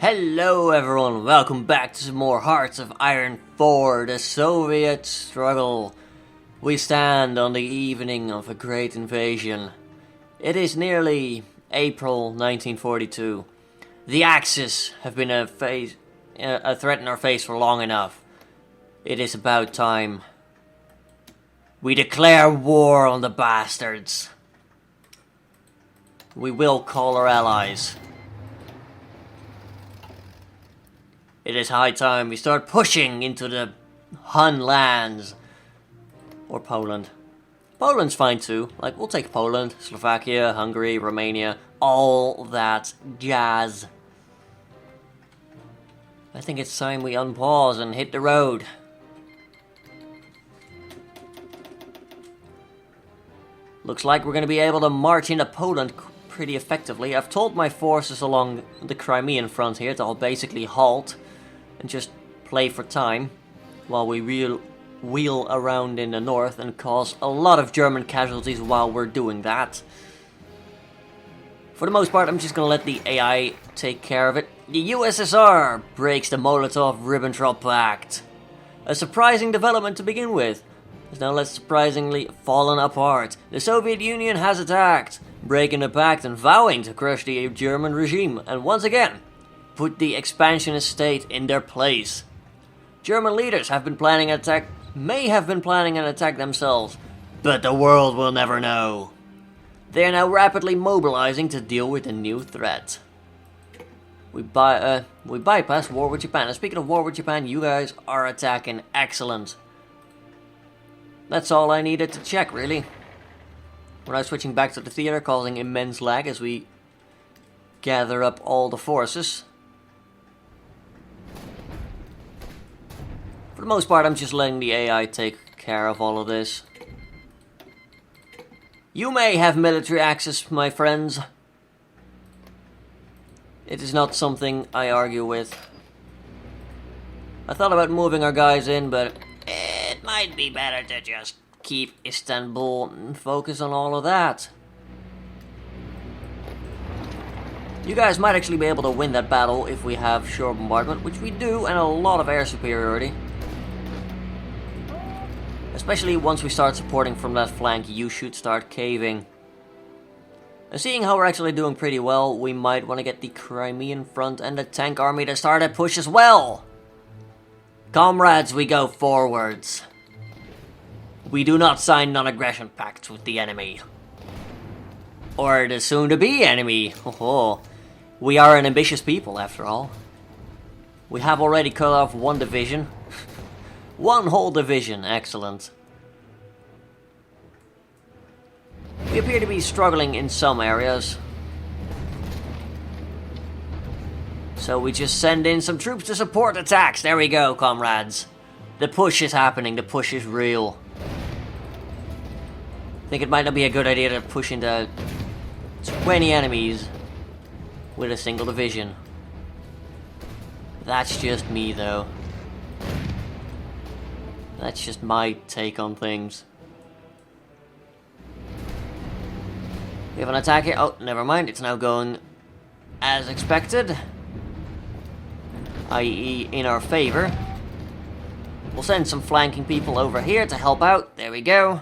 Hello everyone, welcome back to some more Hearts of Iron 4, the Soviet struggle. We stand on the evening of a great invasion. It is nearly April 1942. The Axis have been a threat in our face for long enough. It is about time. We declare war on the bastards. We will call our allies. It is high time we start pushing into the Hun lands. Or Poland. Poland's fine too. Like, we'll take Poland, Slovakia, Hungary, Romania, all that jazz. I think it's time we unpause and hit the road. Looks like we're going to be able to march into Poland pretty effectively. I've told my forces along the Crimean front here to all basically halt and just play for time while we wheel around in the north and cause a lot of German casualties while we're doing that. For the most part, I'm just gonna let the AI take care of it. The USSR breaks the Molotov-Ribbentrop Pact. A surprising development to begin with. It's now less surprisingly fallen apart. The Soviet Union has attacked, breaking the pact and vowing to crush the German regime, and once again, put the expansionist state in their place. German leaders may have been planning an attack themselves, but the world will never know. They are now rapidly mobilizing to deal with the new threat. We bypass war with Japan. And speaking of war with Japan, you guys are attacking. Excellent. That's all I needed to check, really. We're now switching back to the theater, causing immense lag as we gather up all the forces. For the most part, I'm just letting the AI take care of all of this. You may have military access, my friends. It is not something I argue with. I thought about moving our guys in, but it might be better to just keep Istanbul and focus on all of that. You guys might actually be able to win that battle if we have shore bombardment, which we do, and a lot of air superiority. Especially once we start supporting from that flank, you should start caving. And seeing how we're actually doing pretty well, we might want to get the Crimean front and the tank army to start a push as well. Comrades, we go forwards. We do not sign non-aggression pacts with the enemy. Or the soon-to-be enemy. Oh, we are an ambitious people, after all. We have already cut off one division. One whole division, excellent. We appear to be struggling in some areas. So we just send in some troops to support attacks. There we go, comrades. The push is happening, the push is real. I think it might not be a good idea to push into 20 enemies with a single division. That's just me, though. That's just my take on things. We have an attack here. Oh, never mind. It's now going as expected. I.e. in our favor. We'll send some flanking people over here to help out. There we go.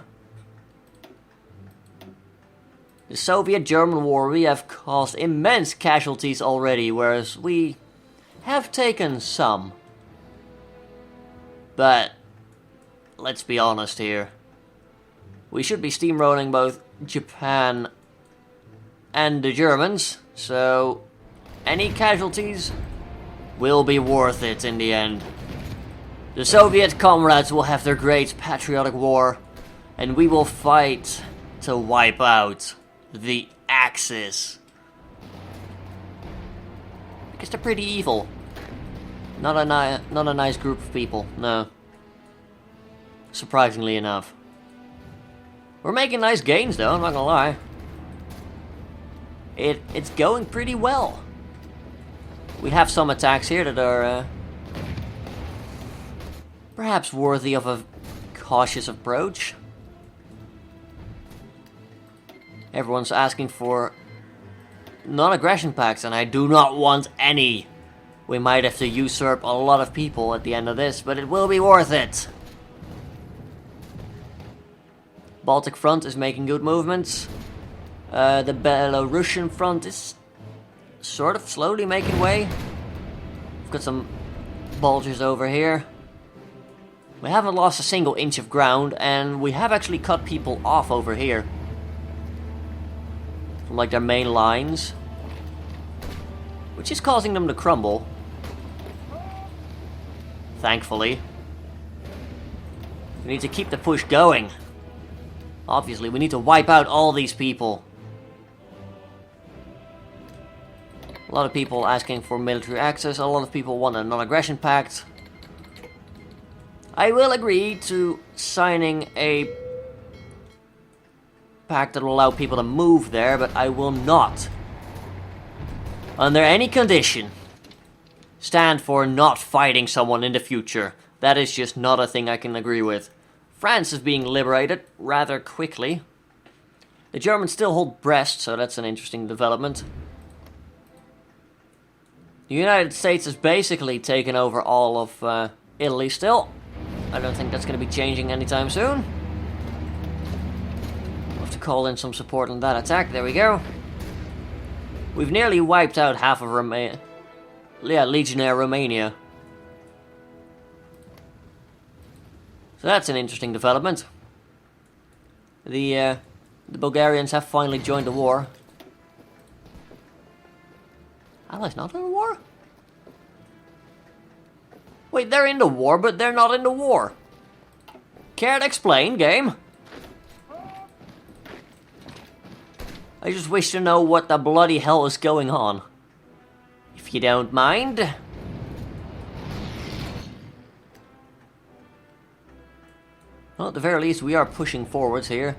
The Soviet-German war, we have caused immense casualties already, whereas we have taken some. But let's be honest here. We should be steamrolling both Japan and the Germans, so any casualties will be worth it in the end. The Soviet comrades will have their great patriotic war, and we will fight to wipe out the Axis. Because they're pretty evil. Not a nice group of people, no. Surprisingly enough. We're making nice gains though, I'm not gonna lie. It's going pretty well. We have some attacks here that are perhaps worthy of a cautious approach. Everyone's asking for non-aggression pacts, and I do not want any. We might have to usurp a lot of people at the end of this, but it will be worth it. Baltic front is making good movements. The Belarusian front is sort of slowly making way. We've got some bulgers over here. We haven't lost a single inch of ground, and we have actually cut people off over here from like their main lines, which is causing them to crumble. Thankfully. We need to keep the push going. Obviously, we need to wipe out all these people. A lot of people asking for military access, a lot of people want a non-aggression pact. I will agree to signing a pact that will allow people to move there, but I will not, under any condition, stand for not fighting someone in the future. That is just not a thing I can agree with. France is being liberated rather quickly. The Germans still hold Brest, so that's an interesting development. The United States has basically taken over all of Italy still. I don't think that's going to be changing anytime soon. We'll have to call in some support on that attack. There we go. We've nearly wiped out half of Legionnaire Romania. So that's an interesting development. The Bulgarians have finally joined the war. Allies not in the war? Wait, they're in the war, but they're not in the war. Care to explain, game? I just wish to know what the bloody hell is going on. If you don't mind. Well, at the very least, we are pushing forwards here.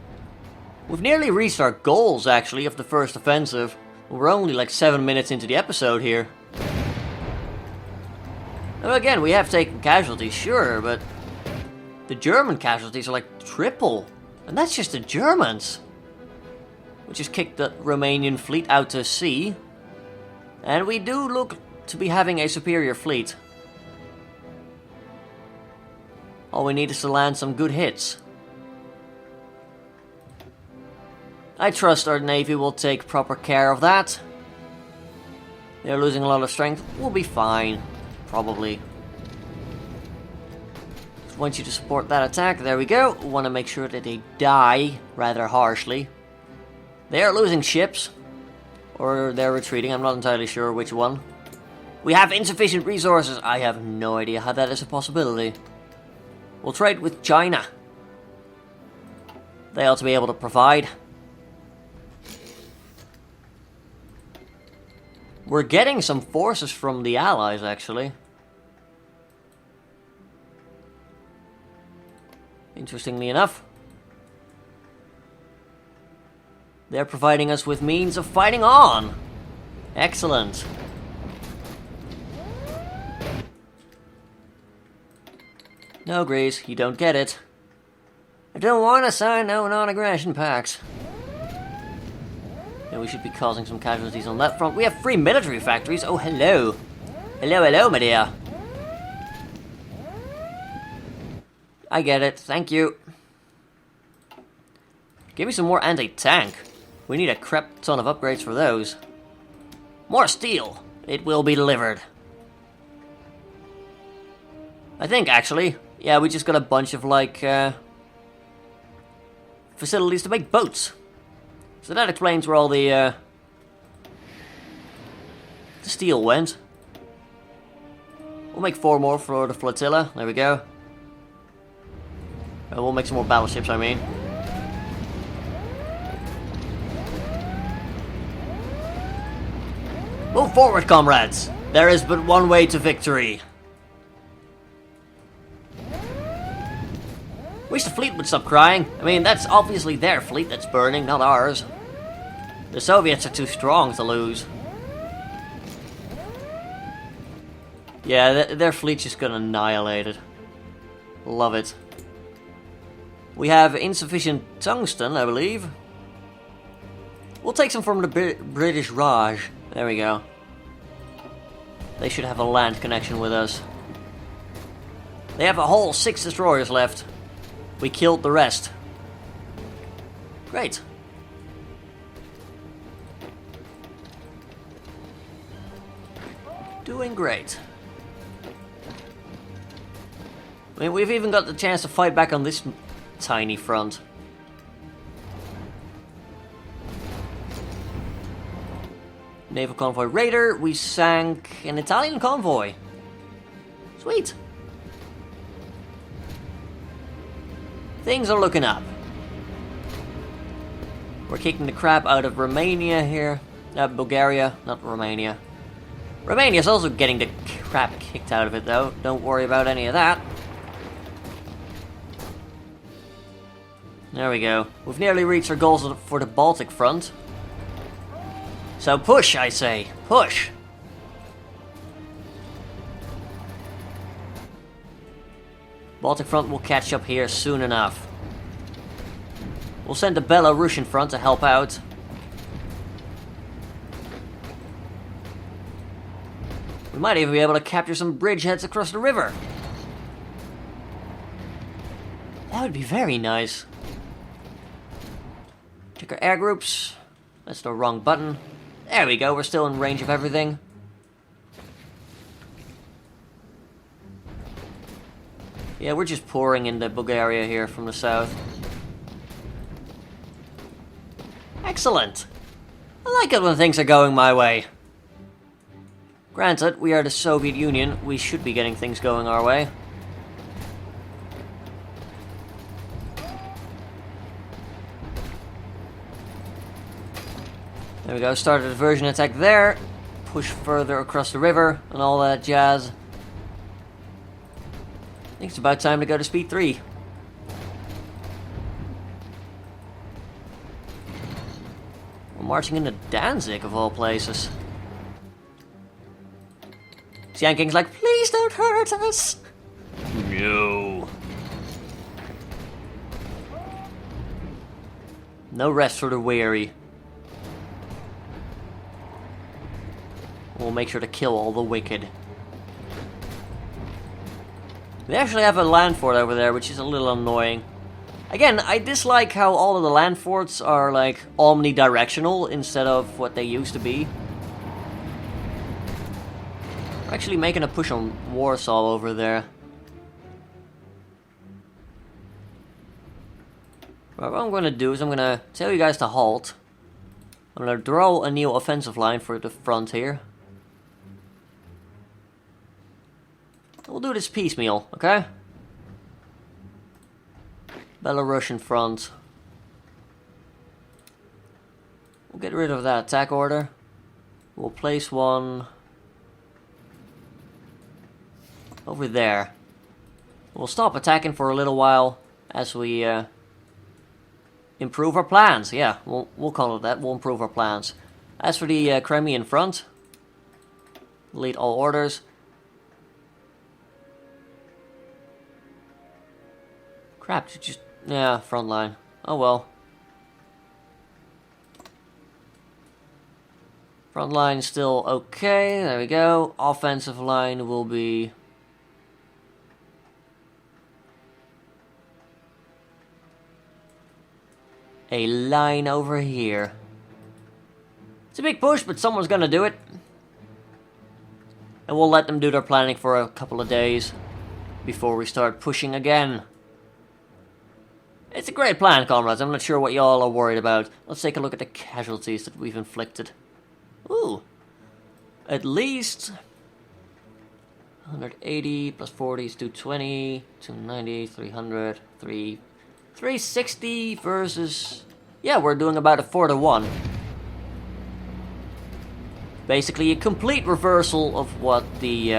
We've nearly reached our goals, actually, of the first offensive. We're only like 7 minutes into the episode here. Now again, we have taken casualties, sure, but the German casualties are like triple. And that's just the Germans. We just kicked the Romanian fleet out to sea. And we do look to be having a superior fleet. All we need is to land some good hits. I trust our navy will take proper care of that. They're losing a lot of strength. We'll be fine. Probably. Just want you to support that attack. There we go. We want to make sure that they die rather harshly. They are losing ships. Or they're retreating. I'm not entirely sure which one. We have insufficient resources. I have no idea how that is a possibility. We'll trade with China. They ought to be able to provide. We're getting some forces from the Allies, actually. Interestingly enough. They're providing us with means of fighting on. Excellent. No, Greece, you don't get it. I don't want to sign no non-aggression pacts. Yeah, we should be causing some casualties on that front. We have 3 military factories. Oh, hello. Hello, my dear. I get it. Thank you. Give me some more anti-tank. We need a crap ton of upgrades for those. More steel. It will be delivered. I think, actually. Yeah, we just got a bunch of, like, facilities to make boats. So that explains where all the steel went. We'll make 4 more for the flotilla. There we go. We'll make some more battleships, I mean. Move forward, comrades! There is but one way to victory. Wish the fleet would stop crying. I mean, that's obviously their fleet that's burning, not ours. The Soviets are too strong to lose. Yeah, their fleet's just gonna annihilate it. Love it. We have insufficient tungsten, I believe. We'll take some from the British Raj. There we go. They should have a land connection with us. They have a whole 6 destroyers left. We killed the rest. Great. Doing great. I mean, we've even got the chance to fight back on this tiny front. Naval convoy raider. We sank an Italian convoy. Sweet. Things are looking up. We're kicking the crap out of Romania here. Bulgaria, not Romania. Romania's also getting the crap kicked out of it though. Don't worry about any of that. There we go. We've nearly reached our goals for the Baltic front. So push, I say. Push! Baltic front will catch up here soon enough. We'll send the Belarusian front to help out. We might even be able to capture some bridgeheads across the river. That would be very nice. Check our air groups. That's the wrong button. There we go, we're still in range of everything. Yeah, we're just pouring into Bulgaria here from the south. Excellent! I like it when things are going my way. Granted, we are the Soviet Union, we should be getting things going our way. There we go, start a diversion attack there. Push further across the river and all that jazz. I think it's about time to go to speed 3. We're marching into Danzig of all places. Xianking's like, please don't hurt us! No. No rest for the weary. We'll make sure to kill all the wicked. We actually have a land fort over there, which is a little annoying. Again, I dislike how all of the land forts are like omnidirectional instead of what they used to be. We're actually making a push on Warsaw over there. Right, what I'm going to do is I'm going to tell you guys to halt. I'm going to draw a new offensive line for the front here. We'll do this piecemeal, okay? Belarusian front. We'll get rid of that attack order. We'll place one over there. We'll stop attacking for a little while as we improve our plans. Yeah, we'll call it that. We'll improve our plans. As for the Crimean front, delete all orders. Crap, just... yeah, front line. Oh well. Front line still okay. There we go. Offensive line will be... a line over here. It's a big push, but someone's gonna do it. And we'll let them do their planning for a couple of days before we start pushing again. It's a great plan, comrades. I'm not sure what y'all are worried about. Let's take a look at the casualties that we've inflicted. Ooh. At least 180 plus 40 is 220, 290, 300, 360 versus... yeah, we're doing about a 4-to-1. Basically a complete reversal of what the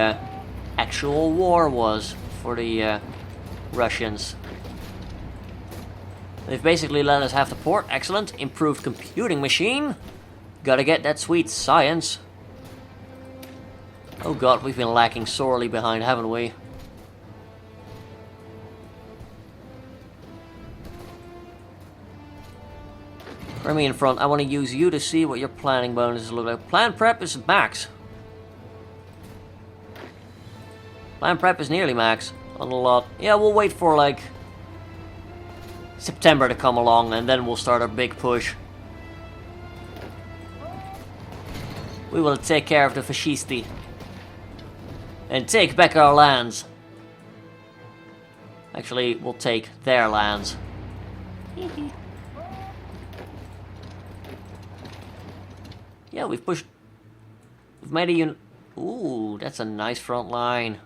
actual war was for the Russians. They've basically let us have the port. Excellent. Improved computing machine. Gotta get that sweet science. Oh god, we've been lacking sorely behind, haven't we? Crimean front, I want to use you to see what your planning bonuses look like. Plan prep is max. Land prep is nearly max on a lot. Yeah, we'll wait for like September to come along and then we'll start our big push. We will take care of the fascisti and take back our lands. Actually, we'll take their lands. Yeah, we've pushed. We've made a unit. Ooh, that's a nice front line.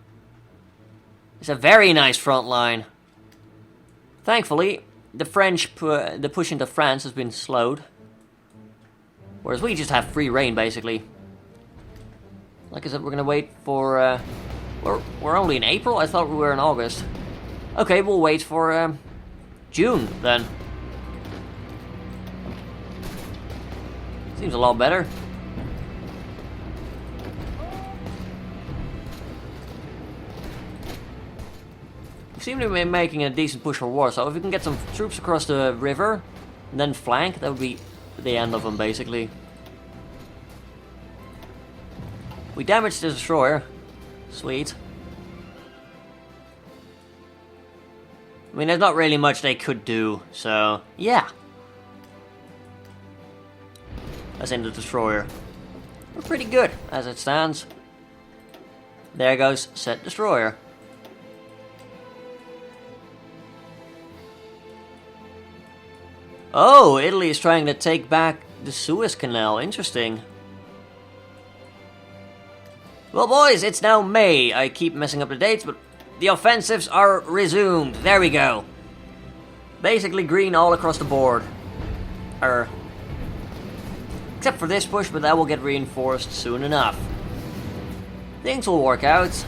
It's a very nice front line. Thankfully, the the push into France has been slowed. Whereas we just have free reign, basically. Like I said, we're gonna wait for. We're only in April. I thought we were in August. Okay, we'll wait for June then. Seems a lot better. We seem to be making a decent push for war, so if we can get some troops across the river and then flank, that would be the end of them, basically. We damaged the destroyer. Sweet. I mean, there's not really much they could do, so yeah. As in the destroyer. We're pretty good as it stands. There goes said destroyer. Oh, Italy is trying to take back the Suez Canal. Interesting. Well, boys, it's now May. I keep messing up the dates, but the offensives are resumed. There we go. Basically green all across the board. Except for this push, but that will get reinforced soon enough. Things will work out.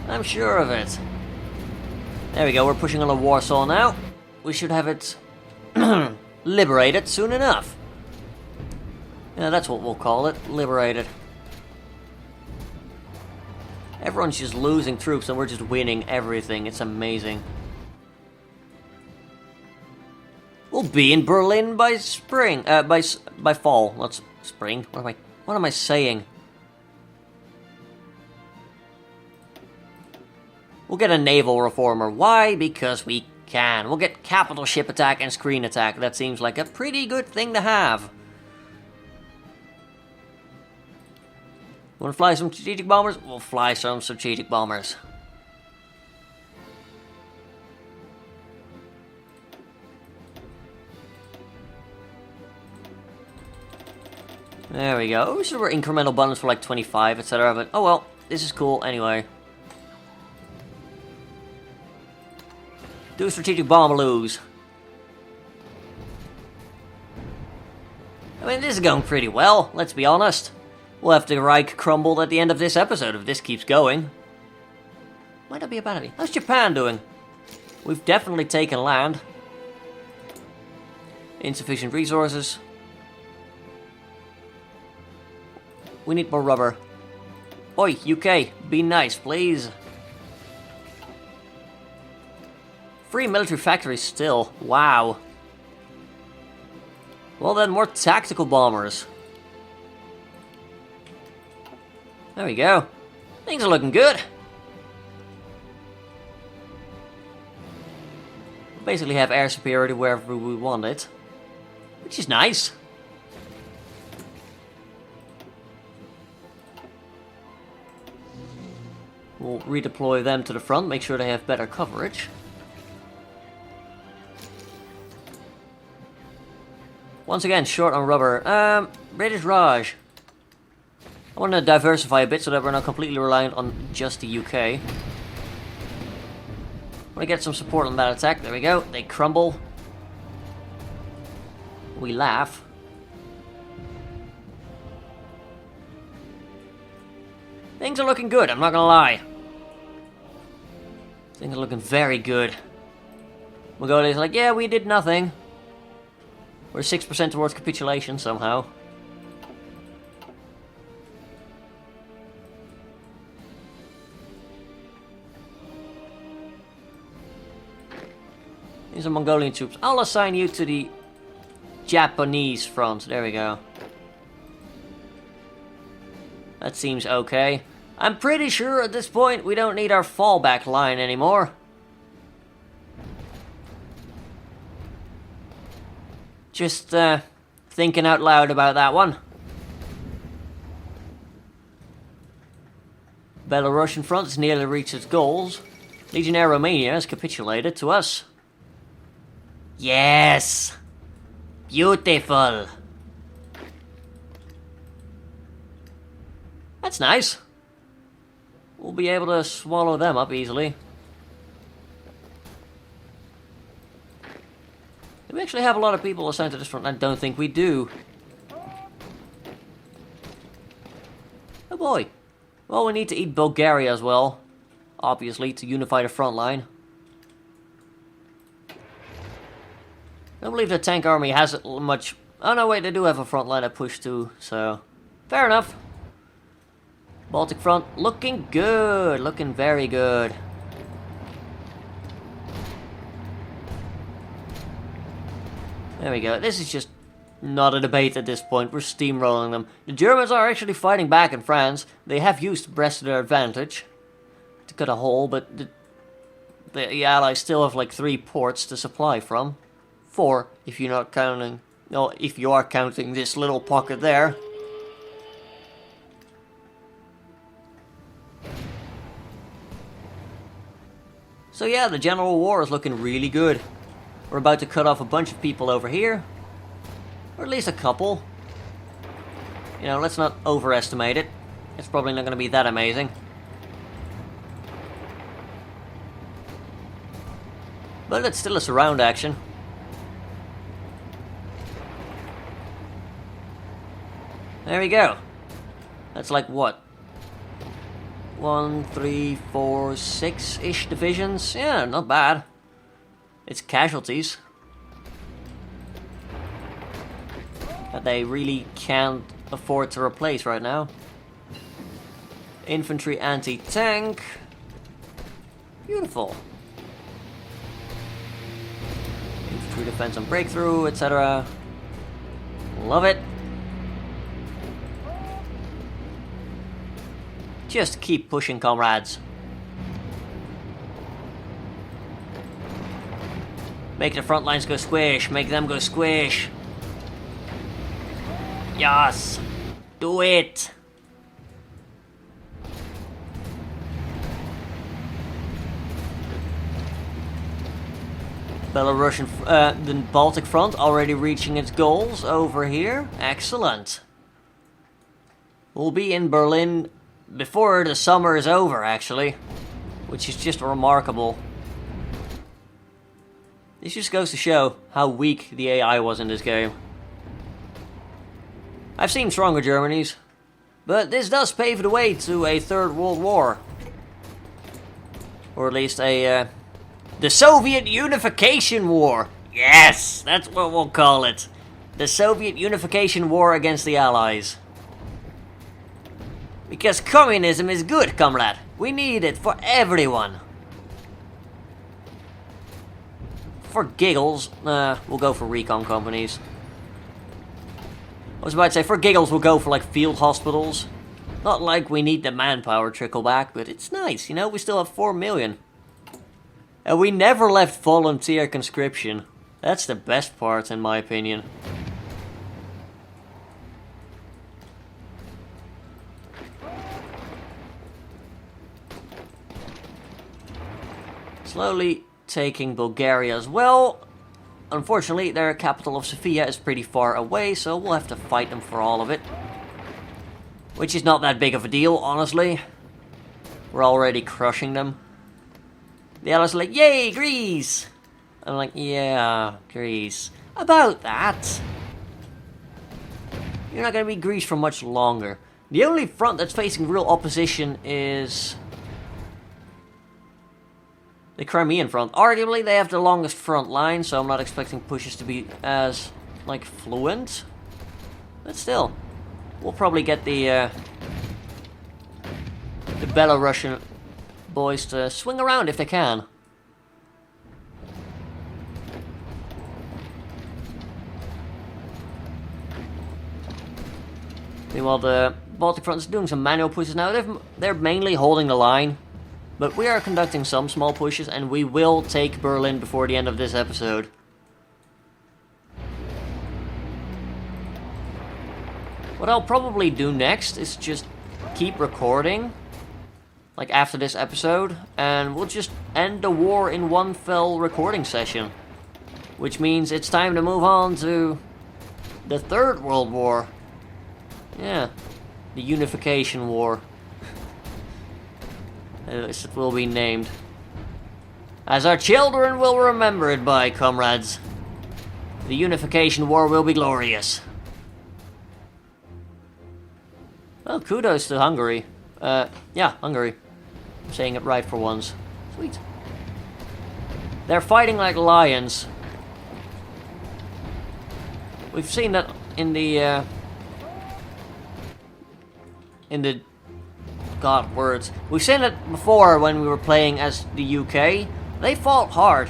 I'm sure of it. There we go, we're pushing on a Warsaw now. We should have it liberated soon enough. Yeah, that's what we'll call it. Liberated. Everyone's just losing troops and we're just winning everything. It's amazing. We'll be in Berlin by spring, by fall, not spring. What am I saying? We'll get a naval reformer. Why? Because we can. We'll get capital ship attack and screen attack. That seems like a pretty good thing to have. Want to fly some strategic bombers? We'll fly some strategic bombers. There we go. We should have incremental bonus for like 25, etc. But oh well, this is cool anyway. Do strategic bombaloos. I mean, this is going pretty well, let's be honest. We'll have the Reich crumbled at the end of this episode if this keeps going. Might not be a bad idea. How's Japan doing? We've definitely taken land. Insufficient resources. We need more rubber. Oi, UK, be nice, please. Free military factories still. Wow. Well then, more tactical bombers. There we go. Things are looking good. We basically have air superiority wherever we want it. Which is nice. We'll redeploy them to the front, make sure they have better coverage. Once again, short on rubber. British Raj. I want to diversify a bit so that we're not completely reliant on just the UK. I want to get some support on that attack. There we go. They crumble. We laugh. Things are looking good, I'm not gonna lie. Things are looking very good. Mongolia's like, yeah, we did nothing. We're 6% towards capitulation somehow. These are Mongolian troops. I'll assign you to the Japanese front. There we go. That seems okay. I'm pretty sure at this point we don't need our fallback line anymore. Just thinking out loud about that one. Belarusian front has nearly reached its goals. Legionnaire Romania has capitulated to us. Yes! Beautiful! That's nice. We'll be able to swallow them up easily. Do we actually have a lot of people assigned to this front? I don't think we do. Oh boy. Well, we need to eat Bulgaria as well. Obviously, to unify the front line. I don't believe the tank army has much... Oh no, wait, they do have a front line to push to, so... Fair enough. Baltic front looking good. Looking very good. There we go. This is just not a debate at this point. We're steamrolling them. The Germans are actually fighting back in France. They have used Brest to their advantage to cut a hole, but the Allies still have like 3 ports to supply from. 4, if you're not counting... No, if you are counting this little pocket there. So yeah, the general war is looking really good. We're about to cut off a bunch of people over here. Or at least a couple. You know, let's not overestimate it. It's probably not going to be that amazing. But it's still a surround action. There we go. That's like what? 1, 3, 4, 6-ish divisions? Yeah, not bad. It's casualties that they really can't afford to replace right now. Infantry anti-tank. Beautiful. Infantry defense and breakthrough, etc. Love it. Just keep pushing, comrades. Make the front lines go squish. Make them go squish. Yes. Do it. Belarusian, the Baltic front already reaching its goals over here. Excellent. We'll be in Berlin before the summer is over, actually. Which is just remarkable. This just goes to show how weak the AI was in this game. I've seen stronger Germanys, but this does pave the way to a Third World War. Or at least a, the Soviet Unification War! Yes, that's what we'll call it. The Soviet Unification War against the Allies. Because communism is good, comrade. We need it for everyone. For giggles, we'll go for recon companies. I was about to say, for giggles, we'll go for like field hospitals. Not like we need the manpower trickle back, but it's nice, you know, we still have 4 million. And we never left volunteer conscription. That's the best part, in my opinion. Slowly taking Bulgaria as well. Unfortunately, their capital of Sofia is pretty far away, so we'll have to fight them for all of it. Which is not that big of a deal, honestly. We're already crushing them. The Allies are like, yay, Greece! I'm like, yeah, Greece. About that. You're not going to be Greece for much longer. The only front that's facing real opposition is the Crimean front. Arguably, they have the longest front line, so I'm not expecting pushes to be as, like, fluent. But still, we'll probably get the Belarusian boys to swing around if they can. Meanwhile, the Baltic front is doing some manual pushes now. They're mainly holding the line, but we are conducting some small pushes, and we will take Berlin before the end of this episode. What I'll probably do next is just keep recording, like after this episode, and we'll just end the war in one fell recording session. Which means it's time to move on to the Third World War. Yeah, the Unification War. As it will be named. As our children will remember it by, comrades. The Unification War will be glorious. Well, kudos to Hungary. Yeah, Hungary. I'm saying it right for once. Sweet. They're fighting like lions. We've seen that in the God words. We've seen it before when we were playing as the UK. They fought hard.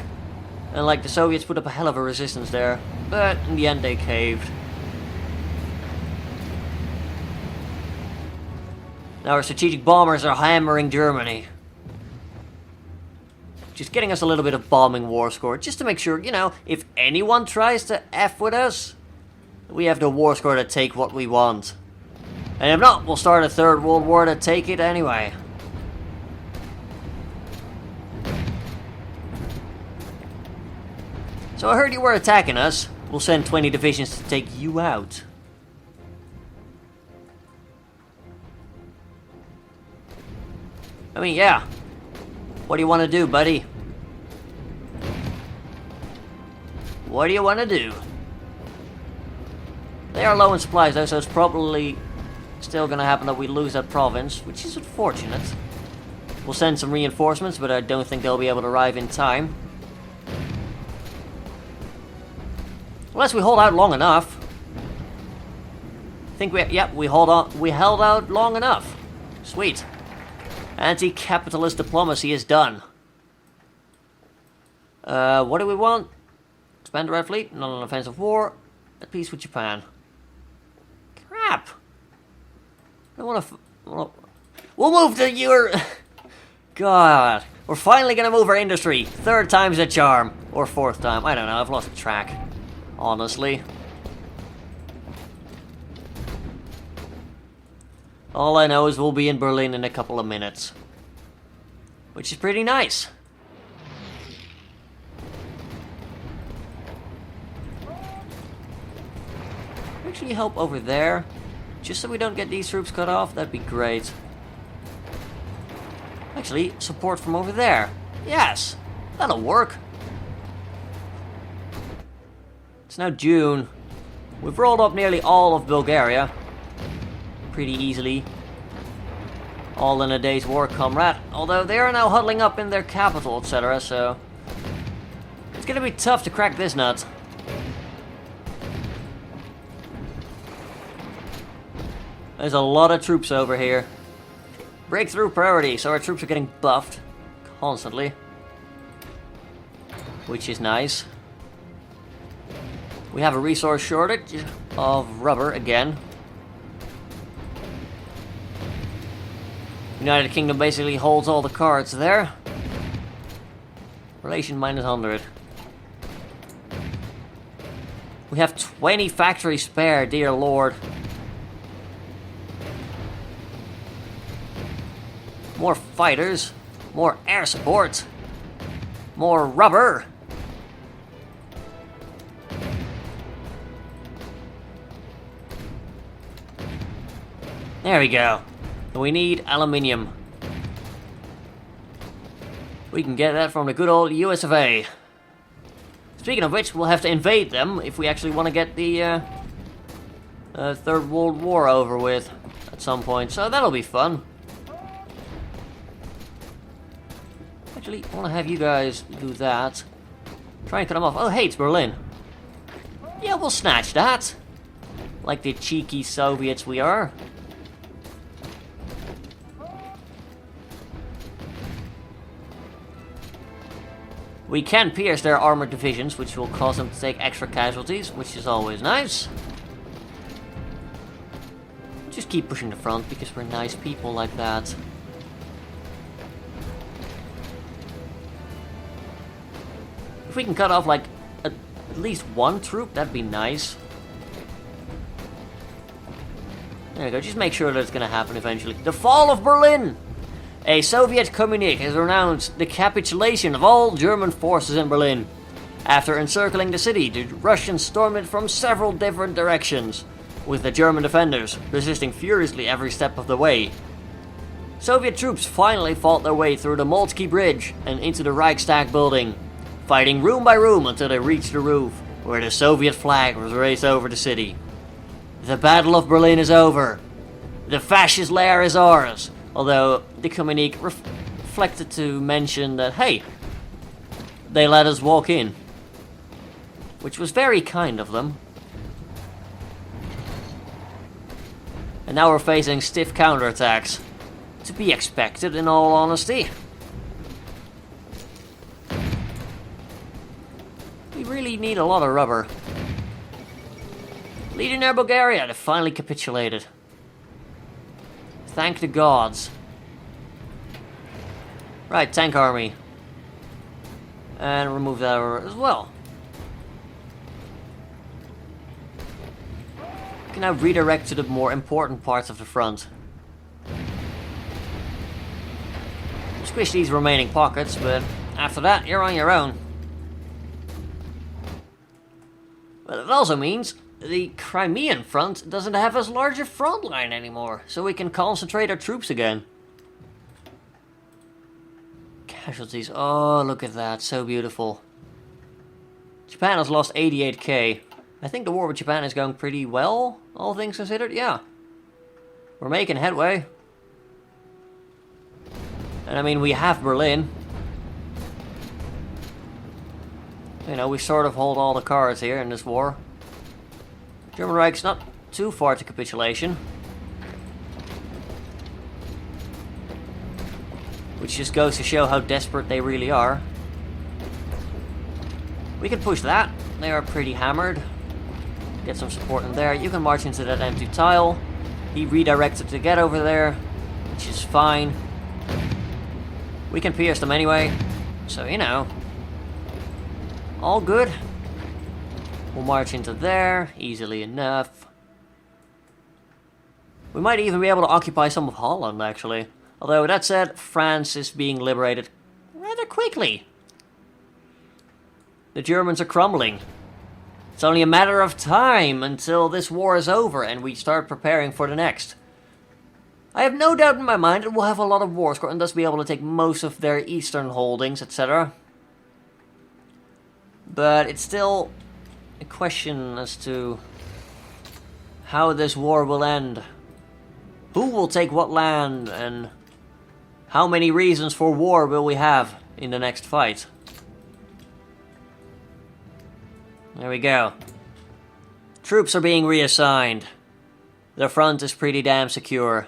And like the Soviets put up a hell of a resistance there. But in the end they caved. Now our strategic bombers are hammering Germany. Just getting us a little bit of bombing war score. Just to make sure, you know, if anyone tries to F with us, we have the war score to take what we want. And if not, we'll start a Third World War to take it anyway. So I heard you were attacking us. We'll send 20 divisions to take you out. I mean, yeah. What do you want to do, buddy? What do you want to do? They are low in supplies though, so it's probably still gonna happen that we lose that province, which is unfortunate. We'll send some reinforcements, but I don't think they'll be able to arrive in time. Unless we hold out long enough. I think we held out long enough. Sweet. Anti-capitalist diplomacy is done. What do we want? Expand the Red Fleet, not an offensive war. At peace with Japan. Crap! I don't want to. We'll move to your. God, we're finally gonna move our industry. Third time's a charm, or fourth time. I don't know. I've lost track. Honestly. All I know is we'll be in Berlin in a couple of minutes, which is pretty nice. Actually help over there, just so we don't get these troops cut off. That'd be great. Actually, support from over there. Yes, that'll work. It's now June. We've rolled up nearly all of Bulgaria pretty easily. All in a day's work, comrade. Although they are now huddling up in their capital, etc. So it's gonna be tough to crack this nut. There's a lot of troops over here. Breakthrough priority, so our troops are getting buffed constantly. Which is nice. We have a resource shortage of rubber again. United Kingdom basically holds all the cards there. Relation -100. We have 20 factories spare, dear lord. More fighters, more air support, more rubber. There we go. We need aluminium. We can get that from the good old US of A. Speaking of which, we'll have to invade them if we actually want to get the Third World War over with at some point. So that'll be fun. Actually, I want to have you guys do that. Try and cut them off. Oh, hey, it's Berlin. Yeah, we'll snatch that. Like the cheeky Soviets we are. We can pierce their armored divisions, which will cause them to take extra casualties, which is always nice. just keep pushing the front because we're nice people like that. If we can cut off like at least one troop, that'd be nice. There we go, just make sure that it's gonna happen eventually. The fall of Berlin! A Soviet communique has announced the capitulation of all German forces in Berlin. After encircling the city, the Russians stormed it from several different directions, with the German defenders resisting furiously every step of the way. Soviet troops finally fought their way through the Moltke Bridge and into the Reichstag building, fighting room by room until they reached the roof, where the Soviet flag was raised over the city. The Battle of Berlin is over. The fascist lair is ours. Although the communique reflected to mention that, hey, they let us walk in. Which was very kind of them. And now we're facing stiff counterattacks. To be expected, in all honesty. We really need a lot of rubber. Legionnaire Bulgaria, they finally capitulated. Thank the gods. Right, tank army. And remove that as well. We can now redirect to the more important parts of the front. Squish these remaining pockets, but after that, you're on your own. But it also means the Crimean front doesn't have as large a front line anymore, so we can concentrate our troops again. Casualties, oh look at that, so beautiful. Japan has lost 88k. I think the war with Japan is going pretty well, all things considered, yeah. We're making headway. And I mean, we have Berlin. You know, we sort of hold all the cards here in this war. German Reich's not too far to capitulation. Which just goes to show how desperate they really are. We can push that. They are pretty hammered. Get some support in there. You can march into that empty tile. He redirected to get over there, which is fine. We can pierce them anyway. So, you know. All good. We'll march into there, easily enough. We might even be able to occupy some of Holland, actually. Although, that said, France is being liberated rather quickly. The Germans are crumbling. It's only a matter of time until this war is over and we start preparing for the next. I have no doubt in my mind that we'll have a lot of war score and thus be able to take most of their eastern holdings, etc. But it's still a question as to how this war will end. Who will take what land, and how many reasons for war will we have in the next fight? There we go. Troops are being reassigned. The front is pretty damn secure.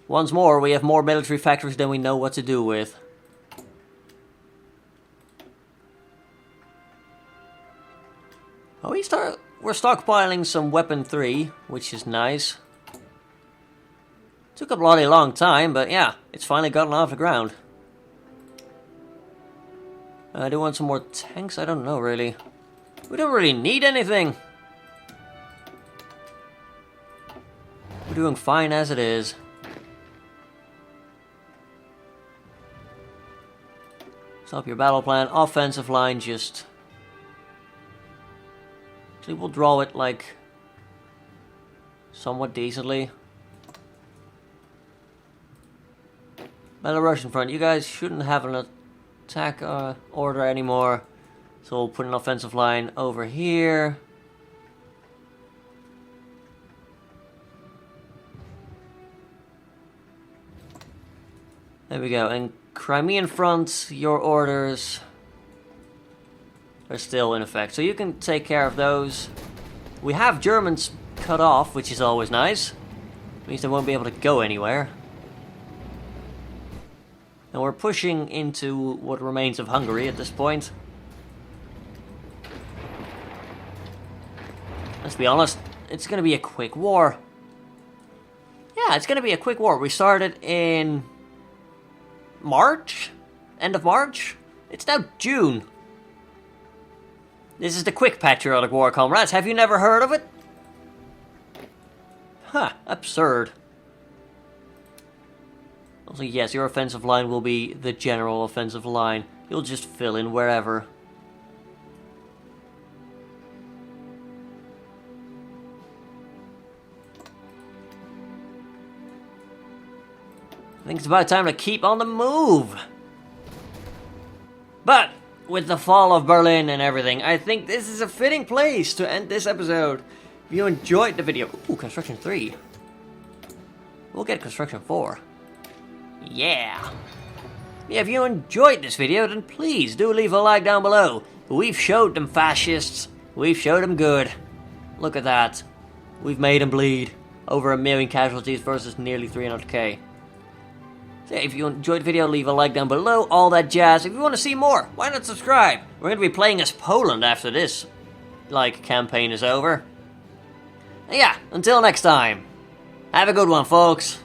Once more, we have more military factories than we know what to do with. Oh, we're stockpiling some Weapon 3, which is nice. Took a bloody long time, but yeah, it's finally gotten off the ground. I do want some more tanks? I don't know, really. We don't really need anything. We're doing fine as it is. Stop your battle plan. Offensive line, just... Actually, we'll draw it, like, somewhat decently. Belarusian front, you guys shouldn't have an attack order anymore. So we'll put an offensive line over here. There we go. And Crimean front, your orders are still in effect. So you can take care of those. We have Germans cut off, which is always nice. Means they won't be able to go anywhere. And we're pushing into what remains of Hungary at this point. Let's be honest, it's gonna be a quick war. Yeah, it's gonna be a quick war. We started in March? End of March? It's now June. This is the quick Patriotic War, comrades. Have you never heard of it? Huh, absurd. Also, yes, your offensive line will be the general offensive line. You'll just fill in wherever. I think it's about time to keep on the move. But with the fall of Berlin and everything, I think this is a fitting place to end this episode. If you enjoyed the video... Ooh, Construction 3. We'll get Construction 4. Yeah. If you enjoyed this video, then please do leave a like down below. We've showed them fascists. We've showed them good. Look at that. We've made them bleed. Over 1 million casualties versus nearly 300k. So if you enjoyed the video, leave a like down below, all that jazz. If you want to see more, why not subscribe? We're going to be playing as Poland after this, campaign is over. And yeah, until next time, have a good one, folks.